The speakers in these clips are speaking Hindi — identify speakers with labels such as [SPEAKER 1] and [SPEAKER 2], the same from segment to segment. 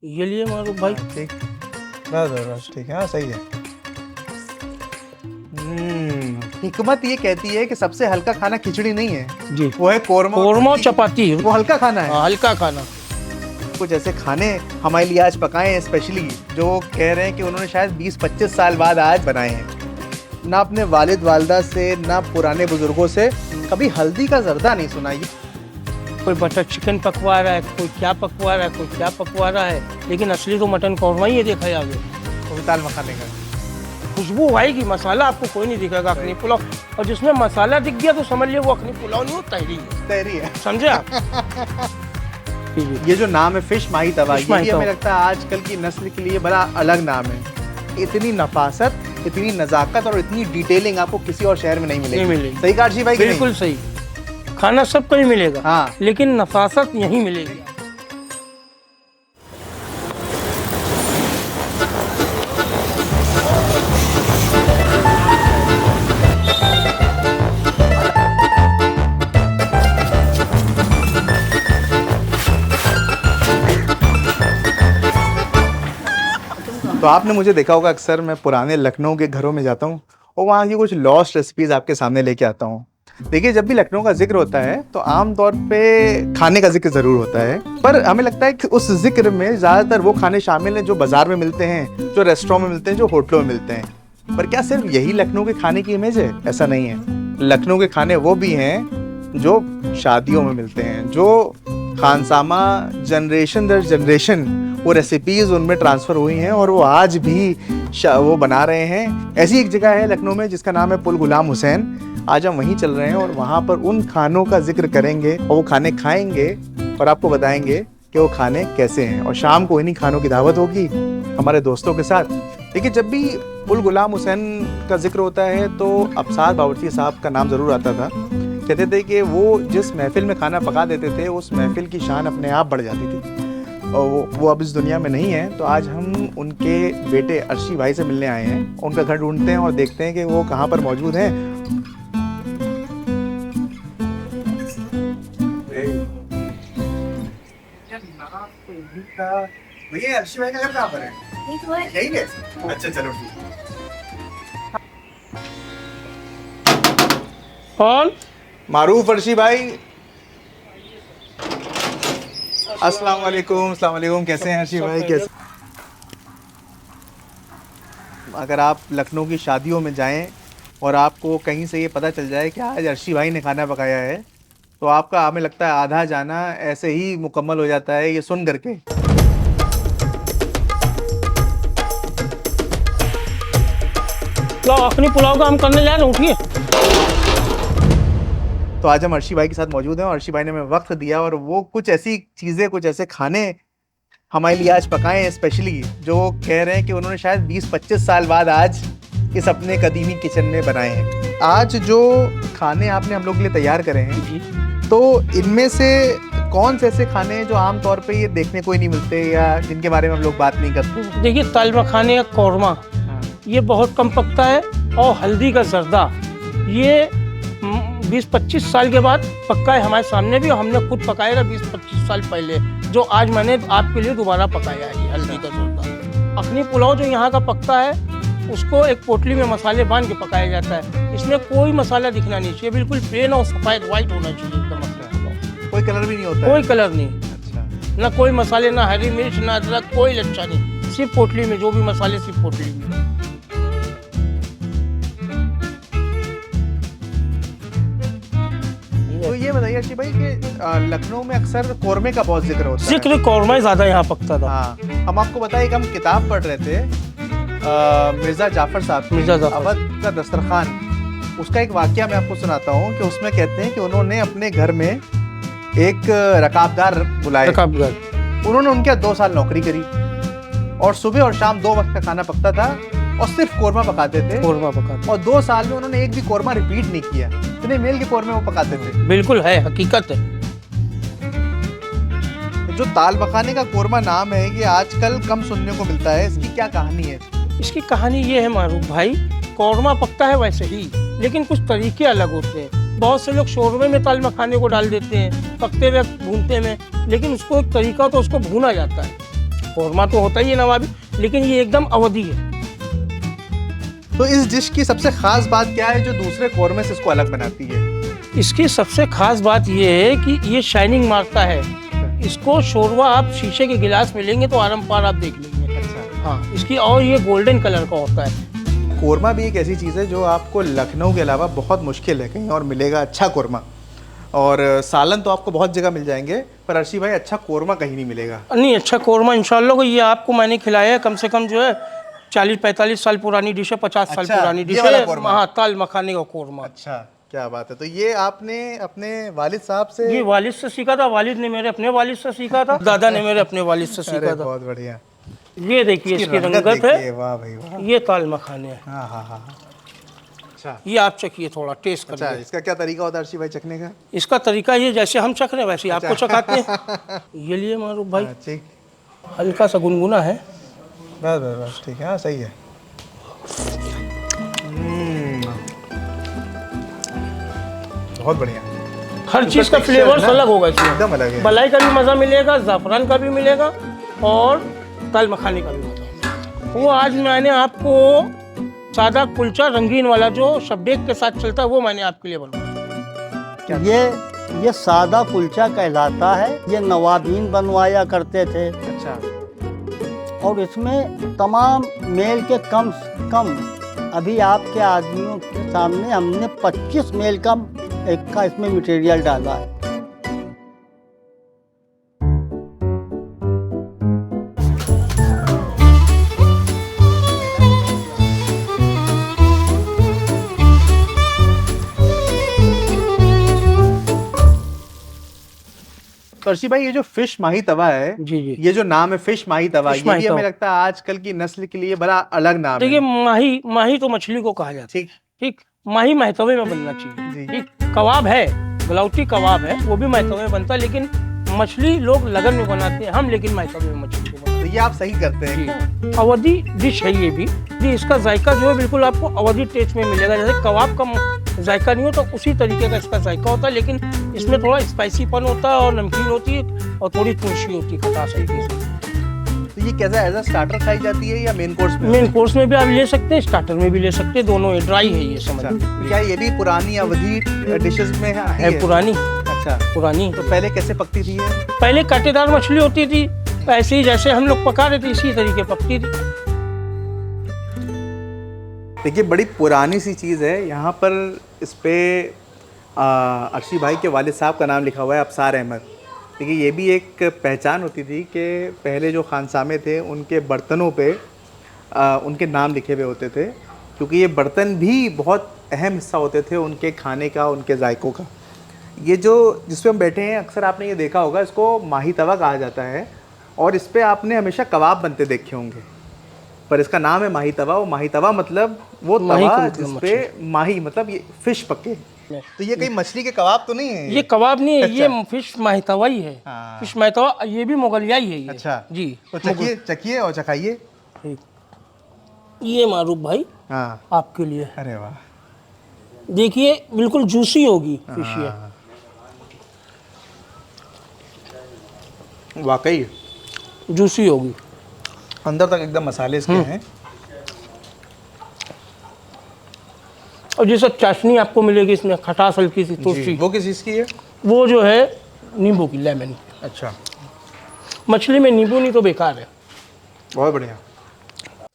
[SPEAKER 1] ये लिए मारूफ भाई।
[SPEAKER 2] ठीक, बस बस बस, ठीक है, हाँ सही है। हिकमत ये कहती है कि सबसे हल्का खाना खिचड़ी नहीं है,
[SPEAKER 1] जी,
[SPEAKER 2] वो है कोरमा और
[SPEAKER 1] कोरमा और
[SPEAKER 2] चपाती।
[SPEAKER 1] चपाती।
[SPEAKER 2] वो हल्का खाना है।
[SPEAKER 1] हाँ, हल्का खाना।
[SPEAKER 2] कुछ ऐसे खाने हमारे लिए आज पकाए हैं स्पेशली, जो कह रहे हैं कि उन्होंने शायद 20-25 साल बाद आज बनाए हैं। ना अपने वालिद वालदा से, ना पुराने बुजुर्गों से कभी हल्दी का जर्दा नहीं सुना। ये
[SPEAKER 1] कोई बटर चिकन पकवा रहा है, कोई क्या पकवा रहा है, कोई क्या पकवा रहा है, लेकिन असली तो मटन कौरमा ही है। देखा जाए
[SPEAKER 2] वो दाल मखाने का
[SPEAKER 1] खुशबू आएगी, मसाला आपको कोई नहीं दिखेगा अखनी पुलाव। और जिसमें मसाला दिख गया तो समझ लिया वो अखनी पुलाव नहीं, वो तहरी है।
[SPEAKER 2] तहरी है,
[SPEAKER 1] समझे आप?
[SPEAKER 2] ये जो नाम है फिश माही तवा,
[SPEAKER 1] फिश
[SPEAKER 2] ये
[SPEAKER 1] माही
[SPEAKER 2] भी
[SPEAKER 1] तवा।
[SPEAKER 2] हमें लगता है आजकल की नस्ल के लिए बड़ा अलग नाम है। इतनी नफासत, इतनी नजाकत और इतनी डिटेलिंग आपको किसी और शहर में नहीं मिलेगी।
[SPEAKER 1] नहीं मिलेगी।
[SPEAKER 2] सही कहा अर्शी भाई कि नहीं?
[SPEAKER 1] बिल्कुल सही। खाना सबको ही मिलेगा,
[SPEAKER 2] हाँ।
[SPEAKER 1] लेकिन नफासत यहीं मिलेगी।
[SPEAKER 2] तो आपने मुझे देखा होगा, अक्सर मैं पुराने लखनऊ के घरों में जाता हूँ और वहाँ की कुछ लॉस्ट रेसिपीज आपके सामने लेके आता हूँ। देखिए, जब भी लखनऊ का जिक्र होता है तो आम तौर पे खाने का जिक्र जरूर होता है, पर हमें लगता है कि उस जिक्र में ज्यादातर वो खाने शामिल हैं जो बाजार में मिलते हैं, जो रेस्टोरेंट में मिलते हैं, जो होटलों में मिलते हैं। पर क्या सिर्फ यही लखनऊ के खाने की इमेज है? ऐसा नहीं है। लखनऊ के खाने वो भी हैं जो शादियों में मिलते हैं, जो खानसामा जनरेशन दर जनरेशन वो रेसिपीज उनमें ट्रांसफर हुई हैं और वो आज भी वो बना रहे हैं। ऐसी एक जगह है लखनऊ में जिसका नाम है पुल गुलाम हुसैन। आज हम वहीं चल रहे हैं और वहाँ पर उन खानों का जिक्र करेंगे और वो खाने खाएंगे और आपको बताएंगे कि वो खाने कैसे हैं। और शाम को इन्हीं खानों की दावत होगी हमारे दोस्तों के साथ। देखिए, जब भी पुल गुलाम हुसैन का जिक्र होता है तो अफसार बावर्ची साहब का नाम ज़रूर आता था। कहते थे कि वो जिस महफिल में खाना पका देते थे उस महफिल की शान अपने आप बढ़ जाती थी। और वो अब इस दुनिया में नहीं है। तो आज हम उनके बेटे अर्शी भाई से मिलने आए हैं, उनका घर ढूंढते हैं और देखते हैं कि वो कहाँ पर मौजूद हैं। भैया, अर्शी भाई का घर कहाँ पर है? यही है। अच्छा, चलो ठीक।
[SPEAKER 1] कौन?
[SPEAKER 2] मारूफ अर्शी भाई। अस्सलाम वालेकुम। अस्सलाम वालेकुम। कैसे हैं अर्शी भाई? कैसे? अगर आप लखनऊ की शादियों में जाएं और आपको कहीं से ये पता चल जाए कि आज अर्शी भाई ने खाना पकाया है तो आपका, हमें लगता है, आधा जाना ऐसे ही मुकम्मल हो जाता है ये सुन करके।
[SPEAKER 1] तो अखनी पुलाव का हम करने जा रहे हैं, उठिए।
[SPEAKER 2] तो आज हम अर्शी भाई के साथ मौजूद हैं और अर्शी भाई ने हमें वक्त दिया और वो कुछ ऐसी चीज़ें, कुछ ऐसे खाने हमारे लिए आज पकाए हैं स्पेशली, जो कह रहे हैं कि उन्होंने शायद 20-25 साल बाद आज इस अपने कदीमी किचन में बनाए हैं। आज जो खाने आपने हम लोग के लिए तैयार करे हैं
[SPEAKER 1] जी,
[SPEAKER 2] तो इनमें से कौन से ऐसे खाने हैं जो आमतौर पे ये देखने को ही नहीं मिलते या जिनके बारे में हम लोग बात नहीं करते?
[SPEAKER 1] देखिए, दाल मखाने का कौरमा ये बहुत कम पकता है, और हल्दी का जर्दा ये 20-25 साल के बाद पक्का है हमारे सामने भी, और हमने खुद पकाया था 20-25 साल पहले, जो आज मैंने आपके लिए दोबारा पकाया है। ये हल्दी का जर्दा अखनी पुलाव जो यहाँ का पकता है उसको एक पोटली में मसाले बांध के पकाया जाता है। इसमें कोई मसाला दिखना नहीं चाहिए, बिल्कुल प्लेन और सफेद व्हाइट होना चाहिए एकदम अखनी पुलाव।
[SPEAKER 2] कोई कलर भी नहीं होता
[SPEAKER 1] कोई
[SPEAKER 2] है?
[SPEAKER 1] कलर नहीं,
[SPEAKER 2] अच्छा।
[SPEAKER 1] ना कोई मसाले, ना हरी मिर्च, ना अदरक, कोई लच्छा नहीं, सिर्फ पोटली में जो भी मसाले, सिर्फ पोटली में।
[SPEAKER 2] तो ये बताइए अर्शी भाई कि लखनऊ में अक्सर कौरमे का बहुत जिक्र होता है।
[SPEAKER 1] जिक्र कौरमा ही ज्यादा यहाँ पकता था।
[SPEAKER 2] हाँ, हम आपको बताएं कि हम किताब पढ़ रहे थे मिर्जा जाफर साहब की,
[SPEAKER 1] मिर्जा जाफर।
[SPEAKER 2] अवध का दस्तरखान। उसका एक वाकया मैं आपको सुनाता हूँ कि उसमें कहते हैं कि उन्होंने अपने घर में एक रकाबदार बुलाए।
[SPEAKER 1] रकाबदार।
[SPEAKER 2] उन्होंने उनके 2 साल नौकरी करी और सुबह और शाम 2 वक्त का खाना पकता था और सिर्फ कौरमा पकाते थे।
[SPEAKER 1] कौरमा पकाते,
[SPEAKER 2] और 2 साल में उन्होंने एक भी कौरमा रिपीट नहीं किया। इतने मेल के कौरमे वो पकाते थे।
[SPEAKER 1] बिल्कुल है, हकीकत है।
[SPEAKER 2] जो दाल मखाने का कौरमा नाम है ये आजकल कम सुनने को मिलता है, इसकी क्या कहानी है?
[SPEAKER 1] इसकी कहानी ये है मारूफ भाई, कौरमा पकता है वैसे ही, लेकिन कुछ तरीके अलग होते हैं। बहुत से लोग शोरमे में दाल मखाने को डाल देते हैं पकते हुए भूनते में, लेकिन उसको एक तरीका तो उसको भूना जाता है। कौरमा तो होता ही है नवाबी, लेकिन ये एकदम अवधी है।
[SPEAKER 2] तो इस डिश की सबसे खास बात क्या है जो दूसरे कौरमे से इसको अलग बनाती है?
[SPEAKER 1] इसकी सबसे खास बात ये है कि ये शाइनिंग मारता है। इसको शोरवा आप शीशे के गिलास में लेंगे तो आराम पार आप देख लेंगे।
[SPEAKER 2] अच्छा।
[SPEAKER 1] हाँ, इसकी और ये गोल्डन कलर का होता है।
[SPEAKER 2] कौरमा भी एक ऐसी चीज़ है जो आपको लखनऊ के अलावा बहुत मुश्किल है कहीं और मिलेगा अच्छा कौरमा। और सालन तो आपको बहुत जगह मिल जाएंगे, पर अर्शी भाई अच्छा कौरमा कहीं नहीं मिलेगा।
[SPEAKER 1] नहीं, अच्छा कौरमा इंशाल्लाह को ये आपको मैंने खिलाया है। कम से कम जो है 40-45 साल पुरानी डिश है, 50 साल
[SPEAKER 2] अच्छा,
[SPEAKER 1] पुरानी डिश
[SPEAKER 2] ये वाला
[SPEAKER 1] है।
[SPEAKER 2] कौरमा?
[SPEAKER 1] हाँ, ताल मखाने का कौरमा।
[SPEAKER 2] अच्छा, क्या बात है। तो ये आपने अपने वालिद साहब से?
[SPEAKER 1] ये वालिद से सीखा था। वालिद ने मेरे अपने वालिद से सीखा था, दादा ने मेरे अपने वालिद से सीखा था।
[SPEAKER 2] बहुत बढ़िया।
[SPEAKER 1] ये देखिए इसकी रंगत
[SPEAKER 2] देखिए,
[SPEAKER 1] है।
[SPEAKER 2] वाह भाई वाह।
[SPEAKER 1] ये ताल मखाने हैं।
[SPEAKER 2] हाँ हाँ हाँ। अच्छा
[SPEAKER 1] ये आप चखिए, थोड़ा टेस्ट
[SPEAKER 2] अच्छा,
[SPEAKER 1] करिए।
[SPEAKER 2] इसका क्या तरीका होता है अर्शी भाई चखने का?
[SPEAKER 1] इसका तरीका ये जैसे हम चख रहे हैं वैसे ही आपको चखाते हैं। ये लिए मारूफ भाई,
[SPEAKER 2] हाँ, ठीक।
[SPEAKER 1] हल्का सा गुनगुना है।
[SPEAKER 2] बस बस बस, ठीक है। हाँ, सही है। बहुत बढ़िया।
[SPEAKER 1] हर चीज़ का फ्लेवर्स अलग होगा इसमें।
[SPEAKER 2] एकदम अलग है।
[SPEAKER 1] मलाई का भी मज़ा मिलेगा, ज़ाफ़रान का भी मिलेगा और ताल मखाने का भी मज़ा। वो आज मैंने आपको सादा कुलचा रंगीन वाला जो शब्देक के साथ चलता है वो मैंने आपके लिए बनवाया।
[SPEAKER 3] ये सादा कुलचा कहलाता है। ये नवाबीन बनवाया करते थे।
[SPEAKER 2] अच्छा।
[SPEAKER 3] और इसमें तमाम मेल के कम से कम, अभी आपके आदमियों के सामने हमने 25 मेल का एक का इसमें मटेरियल डाला है।
[SPEAKER 2] तो अर्शी भाई, ये जो फिश माही तवा है,
[SPEAKER 1] जी जी।
[SPEAKER 2] ये जो नाम है फिश माही तवा,
[SPEAKER 1] फिश
[SPEAKER 2] ये
[SPEAKER 1] माही
[SPEAKER 2] भी हमें
[SPEAKER 1] तवा।
[SPEAKER 2] लगता है आजकल की नस्ल के लिए बड़ा अलग नाम
[SPEAKER 1] देखिए,
[SPEAKER 2] है।
[SPEAKER 1] माही माही तो मछली को कहा जाता है।
[SPEAKER 2] ठीक।
[SPEAKER 1] ठीक, माही महतवे में बनना चाहिए।
[SPEAKER 2] जी।
[SPEAKER 1] ठीक, कबाब है, गलौटी कबाब है, वो भी महतवे में बनता है, लेकिन मछली लोग लगन में बनाते हैं, हम लेकिन महतवे में मछली को बनाते
[SPEAKER 2] तो ये आप सही करते हैं।
[SPEAKER 1] हैं। अवधी डिश है ये भी। जी, इसका जायका जो है बिल्कुल आपको अवधी टेस्ट में मिलेगा। जैसे कबाब का जायका नहीं हो तो उसी तरीके का इसका जायका होता है, लेकिन इसमें थोड़ा स्पाइसीपन होता है और नमकीन होती है और थोड़ी तुलसी होती है, खटास होती है।
[SPEAKER 2] तो ये कैसा एज अ स्टार्टर खाई जाती है या मेन कोर्स में?
[SPEAKER 1] मेन कोर्स में भी आप ले सकते हैं, स्टार्टर में भी ले सकते हैं, दोनों है। ड्राई है ये, समझ
[SPEAKER 2] अच्छा। क्या ये भी पुरानी अवधि डिशेस में आती
[SPEAKER 1] है। पुरानी
[SPEAKER 2] अच्छा।
[SPEAKER 1] पुरानी।
[SPEAKER 2] तो पहले कैसे पकती थी ये?
[SPEAKER 1] पहले कांटेदार मछली होती थी, ऐसे ही जैसे हम लोग पका रहे थे इसी तरीके पकती थी।
[SPEAKER 2] देखिए, बड़ी पुरानी सी चीज़ है। यहाँ पर इस पे अर्शी भाई के वालिद साहब का नाम लिखा हुआ है, अफसार अहमद। देखिए, ये भी एक पहचान होती थी कि पहले जो खानसामे थे उनके बर्तनों पे उनके नाम लिखे हुए होते थे, क्योंकि ये बर्तन भी बहुत अहम हिस्सा होते थे उनके खाने का, उनके जायकों का। ये जो जिस पे हम बैठे हैं, अक्सर आपने ये देखा होगा, इसको माही तवा कहा जाता है और इस पे आपने हमेशा कबाब बनते देखे होंगे, पर इसका नाम है माही तवा। वो माही तवा मतलब वो तवा जिस पे माही मतलब ये फिश पके। तो ये कहीं मछली के कबाब तो नहीं है?
[SPEAKER 1] ये कबाब नहीं है, ये फिश माहितवा ही है।
[SPEAKER 2] हाँ।
[SPEAKER 1] फिश माहितवा, ये भी मुगलियाई है ये।
[SPEAKER 2] अच्छा
[SPEAKER 1] जी।
[SPEAKER 2] तो चखिए चखिए और चखाइए।
[SPEAKER 1] ठीक। ये मारूफ भाई
[SPEAKER 2] हाँ,
[SPEAKER 1] आपके लिए।
[SPEAKER 2] अरे वाह,
[SPEAKER 1] देखिए बिल्कुल जूसी होगी फिश ये।
[SPEAKER 2] वाकई
[SPEAKER 1] जूसी होगी,
[SPEAKER 2] अंदर तक एकदम मसाले इसके हैं।
[SPEAKER 1] और जैसे चाशनी आपको मिलेगी इसमें, खटास हल्की सी
[SPEAKER 2] जी,
[SPEAKER 1] तुलसी।
[SPEAKER 2] वो किस चीज़ की है?
[SPEAKER 1] वो जो है नींबू की, लेमन।
[SPEAKER 2] अच्छा,
[SPEAKER 1] मछली में नींबू नहीं तो बेकार है।
[SPEAKER 2] बहुत बढ़िया।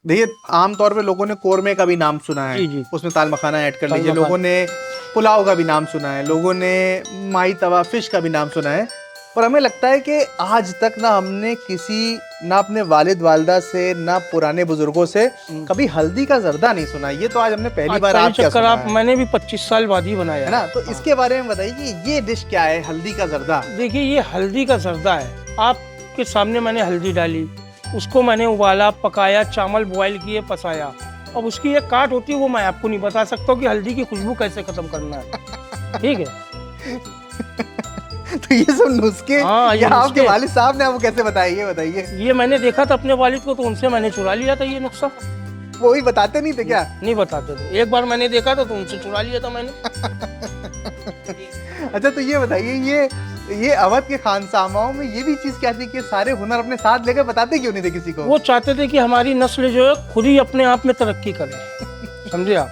[SPEAKER 2] देखिए, आमतौर पे लोगों ने कोरमे का भी नाम सुना है,
[SPEAKER 1] जी, जी।
[SPEAKER 2] उसमें ताल मखाना ऐड कर
[SPEAKER 1] ताल
[SPEAKER 2] लीजिए।
[SPEAKER 1] मखाना।
[SPEAKER 2] लोगों ने पुलाव का भी नाम सुना है, लोगों ने माही तवा फिश का भी नाम सुना है, पर हमें लगता है कि आज तक ना हमने किसी, ना अपने वालिद वालदा से, ना पुराने बुजुर्गों से कभी हल्दी का जर्दा नहीं सुना। ये तो आज हमने पहली बार
[SPEAKER 1] आज
[SPEAKER 2] आपके
[SPEAKER 1] चक्कर
[SPEAKER 2] सुना
[SPEAKER 1] आप,
[SPEAKER 2] है।
[SPEAKER 1] मैंने भी 25 साल बाद ही बनाया
[SPEAKER 2] है ना? तो इसके बारे में बताइए कि ये डिश क्या है, हल्दी का जर्दा?
[SPEAKER 1] देखिए, ये हल्दी का जर्दा है। आपके सामने मैंने हल्दी डाली, उसको मैंने उबाला, पकाया, चावल बॉयल किए, पसाया। अब उसकी एक काट होती है, वो मैं आपको नहीं बता सकता हूँ कि हल्दी की खुशबू कैसे खत्म करना है। ठीक है।
[SPEAKER 2] तो ये सब नुस्खे
[SPEAKER 1] हाँ, ये
[SPEAKER 2] या आपके
[SPEAKER 1] नुस्खे।
[SPEAKER 2] वालिद साहब ने आपको कैसे बताए, ये बताइए।
[SPEAKER 1] ये मैंने देखा था अपने वालिद को, तो उनसे मैंने चुरा लिया था ये नुस्खा।
[SPEAKER 2] वो ही बताते नहीं थे क्या?
[SPEAKER 1] नहीं बताते थे, एक बार मैंने देखा था तो उनसे चुरा लिया था मैंने।
[SPEAKER 2] अच्छा, तो ये बताइए, ये ये अवध के खानसामाओं में ये भी चीज क्या थी कि सारे हुनर अपने साथ लेकर बताते क्यों नहीं थे किसी को?
[SPEAKER 1] वो चाहते थे कि हमारी नस्ल जो है खुद ही अपने आप में तरक्की करे। समझे आप,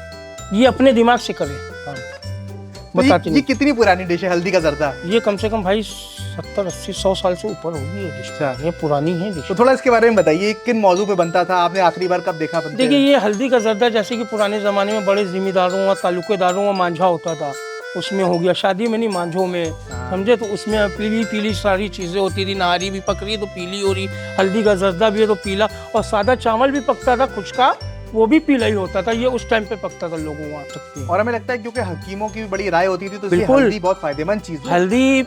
[SPEAKER 1] ये अपने दिमाग से करे काम।
[SPEAKER 2] तो
[SPEAKER 1] बताते
[SPEAKER 2] ये
[SPEAKER 1] नहीं।
[SPEAKER 2] कितनी पुरानी डिश है हल्दी का जर्दा?
[SPEAKER 1] ये कम से कम भाई 70, 80, 100 साल से ऊपर होगी ये डिश।
[SPEAKER 2] अच्छा।
[SPEAKER 1] ये पुरानी है डिश।
[SPEAKER 2] तो थोड़ा इसके बारे में बताइए, किन मौजू पे बनता था, आपने आखिरी बार कब देखा बनते
[SPEAKER 1] देखिए
[SPEAKER 2] हुए?
[SPEAKER 1] ये हल्दी का जर्दा जैसे कि पुराने ज़माने में बड़े जिम्मेदारों और तालुकेदारों का मांझा होता था, उसमें हो गया। शादी में नहीं, मांझों में, समझे, तो उसमें पीली पीली सारी चीज़ें होती थी। नारी भी पक रही है तो पीली हो रही, हल्दी का जर्दा भी है तो पीला, और सादा चावल भी पकता था खुशका, वो भी पीला ही होता था। ये उस टाइम पे पकता था लोगों वहाँ तक।
[SPEAKER 2] और हमें लगता है क्योंकि हकीमों की भी बड़ी राय होती थी तो इसलिए
[SPEAKER 1] बिल्कुल।
[SPEAKER 2] हल्दी बहुत फायदेमंद चीज है।
[SPEAKER 1] हल्दी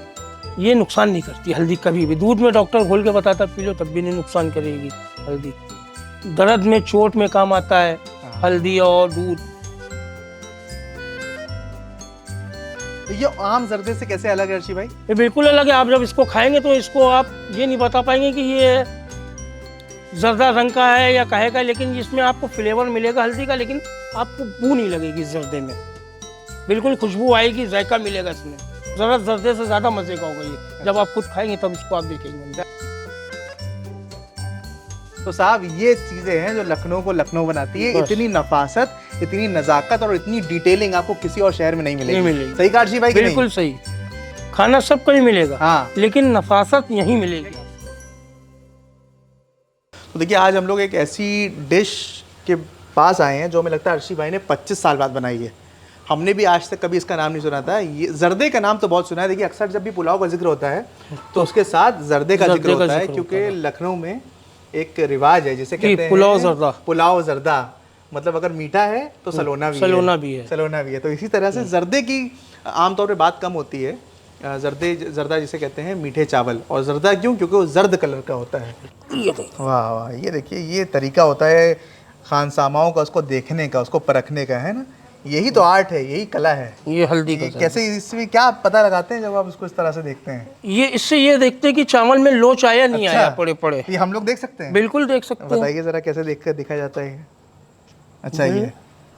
[SPEAKER 1] ये नुकसान नहीं करती, हल्दी कभी भी। दूध में डॉक्टर घोल के बताता पी लो तब भी नहीं नुकसान करेगी हल्दी। दर्द में, चोट में काम आता है हल्दी और दूध।
[SPEAKER 2] तो ये आम जर्दे से कैसे अलग है अर्शी भाई?
[SPEAKER 1] ये बिल्कुल अलग है। आप जब इसको खाएंगे तो इसको आप ये नहीं बता पाएंगे कि ये जर्दा रंग का है या काहे का, लेकिन इसमें आपको फ्लेवर मिलेगा हल्दी का, लेकिन आपको बू नहीं लगेगी इस जर्दे में। बिल्कुल खुशबू आएगी, जायका मिलेगा इसमें। जरा जर्दे से ज्यादा मजे का होगा ये। जब आप खुद खाएंगे तब इसको आप देखेंगे।
[SPEAKER 2] तो साहब ये चीजें हैं जो लखनऊ को लखनऊ बनाती है।
[SPEAKER 1] बस।
[SPEAKER 2] इतनी नफासत, इतनी नजाकत और इतनी डिटेलिंग आपको किसी और शहर में नहीं मिलेगी।
[SPEAKER 1] नहीं मिलेगी।
[SPEAKER 2] सही कहा अर्शी भाई कि नहीं?
[SPEAKER 1] बिल्कुल सही। खाना सबको ही मिलेगा,
[SPEAKER 2] हाँ।
[SPEAKER 1] लेकिन नफासत यहीं मिलेगी।
[SPEAKER 2] तो देखिए आज हम लोग एक ऐसी डिश के पास आए हैं जो हमें लगता है अर्शी भाई ने 25 साल बाद बनाई है। हमने भी आज तक कभी इसका नाम नहीं सुना था। ये जर्दे का नाम तो बहुत सुना है। देखिए अक्सर जब भी पुलाव का जिक्र होता है तो उसके साथ जर्दे का जिक्र होता है, क्योंकि लखनऊ में एक रिवाज है जिसे कहते हैं
[SPEAKER 1] पुलाव जर्दा।
[SPEAKER 2] पुलाव जर्दा मतलब अगर मीठा है तो सलोना भी
[SPEAKER 1] सलोना भी है।
[SPEAKER 2] सलोना भी है। तो इसी तरह से जर्दे की आमतौर पे बात कम होती है। जर्दा जिसे कहते हैं मीठे चावल। और जर्दा क्यों? क्योंकि वो जर्द कलर का होता है।
[SPEAKER 1] ये देखो।
[SPEAKER 2] वाह वाह, ये देखिए ये तरीका होता है खानसामाओं का उसको देखने का, उसको परखने का, है ना। यही तो आर्ट है, यही कला है।
[SPEAKER 1] ये हल्दी का
[SPEAKER 2] ये कैसे, इसमें क्या पता लगाते हैं जब आप उसको इस तरह से देखते हैं?
[SPEAKER 1] ये इससे ये देखते हैं कि चावल में लोच आया नहीं आया, पड़े पड़े।
[SPEAKER 2] ये हम लोग देख सकते हैं?
[SPEAKER 1] बिल्कुल देख सकते हैं।
[SPEAKER 2] बताइए जरा कैसे देख कर दिखा जाता है? अच्छा ये,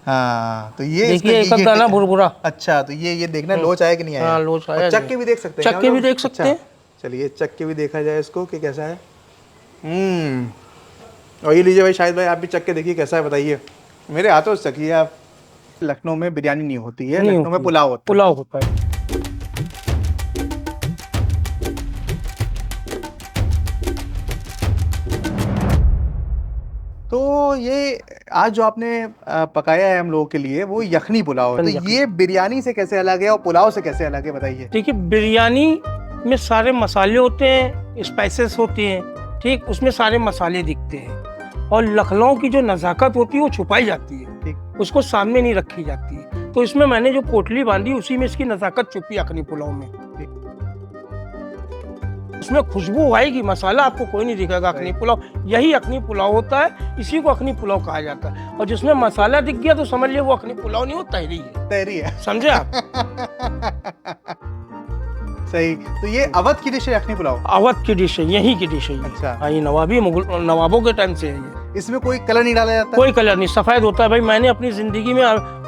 [SPEAKER 2] हाँ तो ये
[SPEAKER 1] देखिए एक दाना भुरभुरा।
[SPEAKER 2] अच्छा तो ये देखना लोच आया कि नहीं आया।
[SPEAKER 1] हाँ, लोच आया।
[SPEAKER 2] चख के भी देख सकते हैं?
[SPEAKER 1] चख के भी देख सकते हैं।
[SPEAKER 2] चलिए चख के भी देखा जाए इसको कि कैसा है। और ये लीजिए भाई, शायद भाई आप भी चख के देखिए कैसा है, बताइए। मेरे हाथों से चखिए आप। लखनऊ में बिरयानी नहीं होती है, लखनऊ में पुलाव होता है।
[SPEAKER 1] पुलाव होता है।
[SPEAKER 2] तो ये आज जो आपने पकाया है हम लोगों के लिए वो यखनी पुलाव है। तो ये बिरयानी से कैसे अलग है और पुलाव से कैसे अलग है, बताइए।
[SPEAKER 1] देखिए बिरयानी में सारे मसाले होते हैं, स्पाइसेस होते हैं, ठीक, उसमें सारे मसाले दिखते हैं। और लखनऊ की जो नज़ाकत होती है वो छुपाई जाती है,
[SPEAKER 2] ठीक।
[SPEAKER 1] उसको सामने नहीं रखी जाती है। तो इसमें मैंने जो पोटली बांधी उसी में इसकी नज़ाकत छुपी अखनी पुलाव में। उसमें खुशबू आएगी, मसाला आपको कोई नहीं दिखेगा। अखनी पुलाव, यही अखनी पुलाव होता है, इसी को अखनी पुलाव कहा जाता है। और जिसमें मसाला दिख गया तो समझ लिया वो अखनी पुलाव नहीं, वो तहरी है।
[SPEAKER 2] तहरी है,
[SPEAKER 1] समझे आप?
[SPEAKER 2] सही। तो ये अवध की डिश है यखनी पुलाव?
[SPEAKER 1] अवध की डिश है, यही की डिश है।
[SPEAKER 2] अच्छा।
[SPEAKER 1] हाँ, ये नवाबों के टाइम से है ये।
[SPEAKER 2] इसमें कोई कलर नहीं डाला जाता?
[SPEAKER 1] कोई कलर नहीं, सफेद होता है भाई। मैंने अपनी जिंदगी में,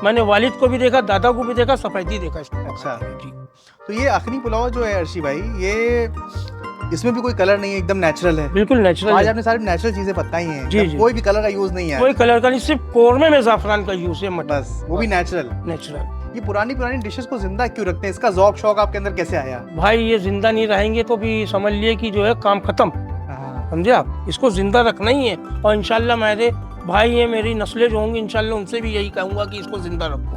[SPEAKER 1] मैंने वालिद को भी देखा, दादा को भी देखा, सफेद ही देखा इसमें।
[SPEAKER 2] अच्छा
[SPEAKER 1] जी।
[SPEAKER 2] तो ये अखनी पुलाव जो है अर्शी भाई, ये इसमें भी कोई कलर नहीं है, एकदम नेचुरल है।
[SPEAKER 1] बिल्कुल नेचुरल
[SPEAKER 2] आज
[SPEAKER 1] है।
[SPEAKER 2] आपने सारी नेचुरल चीजें बताई हैं।
[SPEAKER 1] जी, जी।
[SPEAKER 2] कोई भी कलर का यूज नहीं है।
[SPEAKER 1] कोई कलर का नहीं, सिर्फ कोरमे में जाफरान का यूज है, मटन।
[SPEAKER 2] बस वो भी नेचुरल।
[SPEAKER 1] नेचुरल।
[SPEAKER 2] ये पुरानी डिशेस को जिंदा क्यों रखते हैं? इसका ज़ौक शौक आपके अंदर कैसे आया?
[SPEAKER 1] भाई ये जिंदा नहीं रहेंगे तो भी समझ लिए कि जो है काम खत्म। समझे आप? इसको जिंदा रखना ही है। और इंशाल्लाह मेरे भाई हैं, मेरी नस्लें जो होंगी, इंशाल्लाह उनसे भी यही कहूंगा कि इसको जिंदा रखो।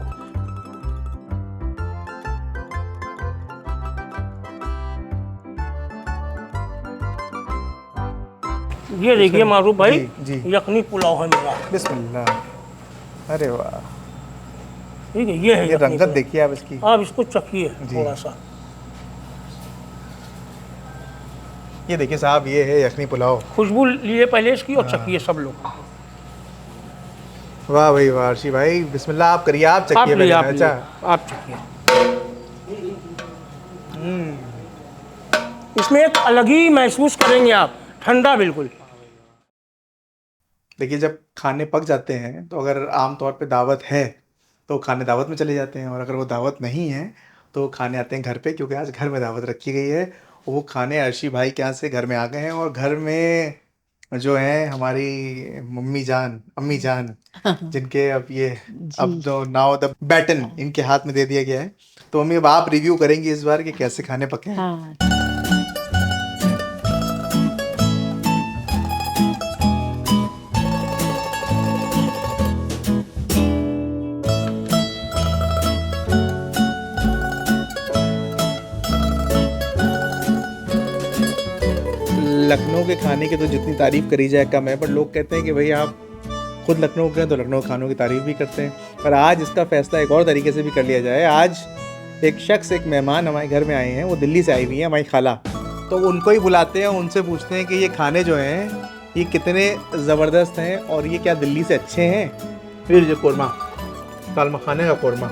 [SPEAKER 1] ये देखिए मारूफ भाई,
[SPEAKER 2] जी।
[SPEAKER 1] यखनी पुलाव है मेरा।
[SPEAKER 2] बिस्मिल्लाह। अरे वाह,
[SPEAKER 1] ठीक है, ये है
[SPEAKER 2] ये
[SPEAKER 1] यखनी
[SPEAKER 2] रंगत
[SPEAKER 1] पुलाव।
[SPEAKER 2] देखिए आप इसकी।
[SPEAKER 1] आप इसको चखिए
[SPEAKER 2] जी।
[SPEAKER 1] थोड़ा सा।
[SPEAKER 2] ये देखिए साहब, ये है यखनी पुलाव।
[SPEAKER 1] खुशबू लिए पहले इसकी और चखिए सब लोग।
[SPEAKER 2] वाह भाई वाह अर्शी भाई, बिस्मिल्लाह आप करिए, आप
[SPEAKER 1] आप
[SPEAKER 2] चखिए
[SPEAKER 1] लिए,
[SPEAKER 2] पहले।
[SPEAKER 1] आप
[SPEAKER 2] अच्छा।
[SPEAKER 1] लिए, आप चखिए। इसमें एक अलग ही महसूस करेंगे आप, ठंडा बिल्कुल।
[SPEAKER 2] देखिए जब खाने पक जाते हैं तो अगर आम तौर पे दावत है तो खाने दावत में चले जाते हैं, और अगर वो दावत नहीं है तो खाने आते हैं घर पे, क्योंकि आज घर में दावत रखी गई है। वो खाने अर्शी भाई के यहाँ से घर में आ गए हैं, और घर में जो है हमारी अम्मी जान जिनके अब जो नाउ द बैटन इनके हाथ में दे दिया गया है। तो मम्मी अब आप रिव्यू करेंगी इस बार कि कैसे खाने पके हैं।
[SPEAKER 4] हाँ।
[SPEAKER 2] लखनऊ के खाने की तो जितनी तारीफ करी जाए कम है, पर लोग कहते हैं कि भाई आप खुद लखनऊ के हैं तो लखनऊ खानों की तारीफ भी करते हैं। पर आज इसका फैसला एक और तरीके से भी कर लिया जाए। आज एक मेहमान हमारे घर में आए हैं, वो दिल्ली से आई हुई है, हमारी खाला। तो उनको ही बुलाते हैं, उनसे पूछते हैं कि ये खाने जो हैं ये कितने ज़बरदस्त हैं और ये क्या दिल्ली से अच्छे हैं। फिर जो कौरमा, दाल मखाने का कौरमा,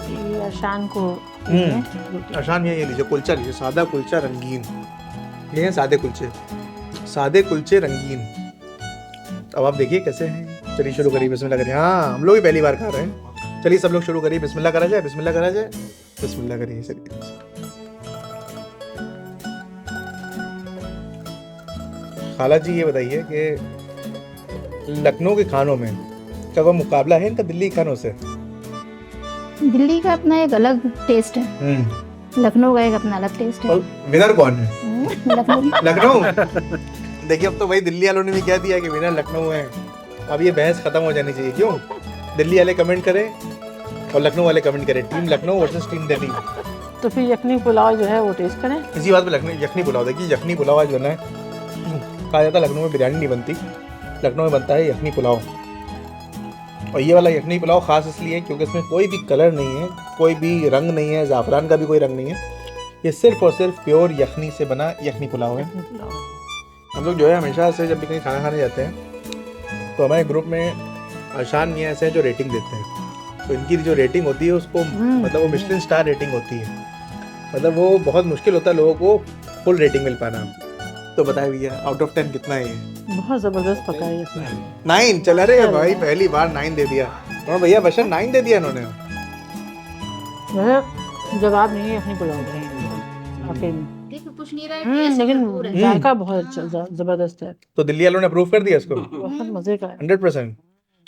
[SPEAKER 4] ये अशान को
[SPEAKER 2] आसान ये लीजिए, कुलचा लीजिए, सादा कुलचा रंगीन। ये हैं सादे कुलचे रंगीन। अब आप देखिए कैसे हैं। चलिए शुरू करिए, बिस्मिल्लाह करिए। हाँ, हम लोग भी पहली बार खा रहे हैं। चलिए सब लोग शुरू करिए, बिस्मिल्लाह करा जाए, बिस्मिल्लाह करा जाए, बिस्मिल्लाह करिए। चलिए खाला जी ये बताइए कि लखनऊ के खानों में क्या कोई मुकाबला है इनका दिल्ली के खानों से?
[SPEAKER 5] दिल्ली का अपना एक अलग टेस्ट है, लखनऊ का एक अपना अलग टेस्ट है।
[SPEAKER 2] और विनर कौन है?
[SPEAKER 5] लखनऊ।
[SPEAKER 2] देखिए अब तो भाई दिल्ली वालों ने भी कह दिया कि विनर लखनऊ है। अब ये बहस खत्म हो जानी चाहिए। क्यों? दिल्ली वाले कमेंट करें और लखनऊ वाले कमेंट करें, team Lucknow versus team Delhi.
[SPEAKER 4] तो फिर यखनी पुलाव जो है वो टेस्ट करें।
[SPEAKER 2] इसी बात पे यखनी पुलाव देखिए, यखनी पुलाव आज बना है। कहा जाता है लखनऊ में बिरयानी नहीं बनती, लखनऊ में बनता है यखनी पुलाव। और ये वाला यखनी पुलाव ख़ास इसलिए है क्योंकि इसमें कोई भी कलर नहीं है, कोई भी रंग नहीं है, ज़ाफ़रान का भी कोई रंग नहीं है। ये सिर्फ और सिर्फ प्योर यखनी से बना यखनी पुलाव है। हम लोग जो है हमेशा से जब भी कहीं खाना खाने जाते हैं तो हमारे ग्रुप में आशान मियाँ ऐसे हैं जो रेटिंग देते हैं। तो इनकी जो रेटिंग होती है उसको मतलब वो मिशलिन स्टार रेटिंग होती है। मतलब वो बहुत मुश्किल होता है लोगों को फुल रेटिंग मिल पाना। तो बताए भैया आउट ऑफ 10 कितना है ये?
[SPEAKER 4] बहुत जबरदस्त पका है इसमें।
[SPEAKER 2] 9 चल रहे हैं भाई, पहली बार 9 दे दिया। और भैया बशर 9 दे दिया इन्होंने।
[SPEAKER 4] वह जवाब नहीं है यखनी पुलाव का।
[SPEAKER 5] कुछ नहीं रहा,
[SPEAKER 4] लेकिन जायका बहुत जबरदस्त है।
[SPEAKER 2] तो दिल्ली वालों ने अप्रूव कर दिया इसको?
[SPEAKER 4] बहुत मजे का है।
[SPEAKER 2] 100%।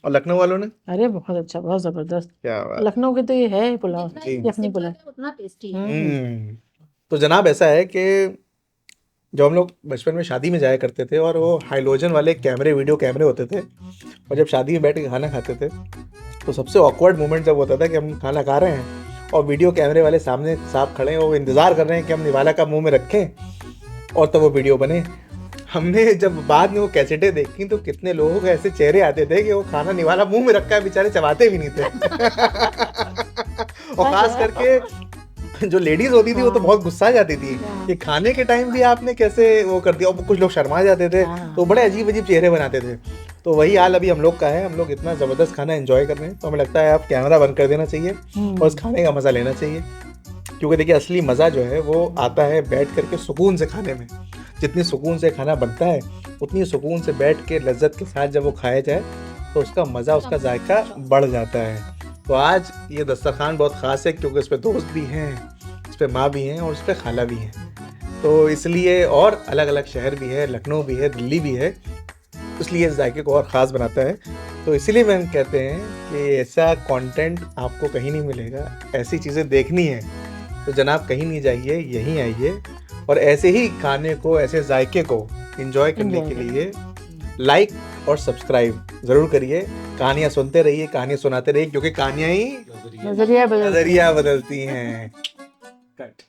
[SPEAKER 2] और लखनऊ वालों ने?
[SPEAKER 4] अरे बहुत अच्छा, बहुत जबरदस्त।
[SPEAKER 2] क्या बात।
[SPEAKER 4] लखनऊ के तो ये है पुलाव, यखनी पुलाव।
[SPEAKER 5] उतना टेस्टी है।
[SPEAKER 2] तो जनाब ऐसा है कि जब हम लोग बचपन में शादी में जाया करते थे और वो हाइलोजन वाले वीडियो कैमरे होते थे, और जब शादी में बैठ के खाना खाते थे तो सबसे ऑकवर्ड मोमेंट जब होता था कि हम खाना खा रहे हैं और वीडियो कैमरे वाले सामने साहब खड़े हैं, वो इंतज़ार कर रहे हैं कि हम निवाला का मुंह में रखें और तब वो वीडियो बने। हमने जब बाद में वो कैसेटें देखी तो कितने लोगों के ऐसे चेहरे आते थे कि वो खाना निवाला मुंह में रखा है, बेचारे चबाते भी नहीं थे। और खास करके जो लेडीज होती थी वो तो बहुत गुस्सा जाती थी कि खाने के टाइम भी आपने कैसे वो कर दिया। और कुछ लोग शर्मा जाते थे तो बड़े अजीब अजीब चेहरे बनाते थे। तो वही हाल अभी हम लोग का है। हम लोग इतना ज़बरदस्त खाना एंजॉय कर रहे हैं तो हमें लगता है आप कैमरा बंद कर देना चाहिए और उस खाने का मज़ा लेना चाहिए। क्योंकि देखिए असली मज़ा जो है वो आता है बैठ करके सुकून से खाने में। जितनी सुकून से खाना बनता है उतनी सुकून से बैठ के लज्जत के साथ जब वो खाया जाए तो उसका मज़ा, उसका जायका बढ़ जाता है। तो आज ये दस्तरखान बहुत ख़ास है क्योंकि इस पर दोस्त भी हैं, इस पर माँ भी हैं और इस पर खाला भी हैं। तो इसलिए और अलग अलग शहर भी है, लखनऊ भी है, दिल्ली भी है, इसलिए इस जायके को और ख़ास बनाता है। तो इसीलिए हम कहते हैं कि ऐसा कंटेंट आपको कहीं नहीं मिलेगा। ऐसी चीज़ें देखनी है तो जनाब कहीं नहीं जाइए, यहीं आइए और ऐसे ही खाने को, ऐसे जायके को एंजॉय करने के लिए लाइक और सब्सक्राइब ज़रूर करिए। कहानियाँ सुनते रहिए, कहानियाँ सुनाते रहिए, क्योंकि कहानियाँ ही
[SPEAKER 4] नजरिया
[SPEAKER 2] नज़रिया बदलती हैं। कट।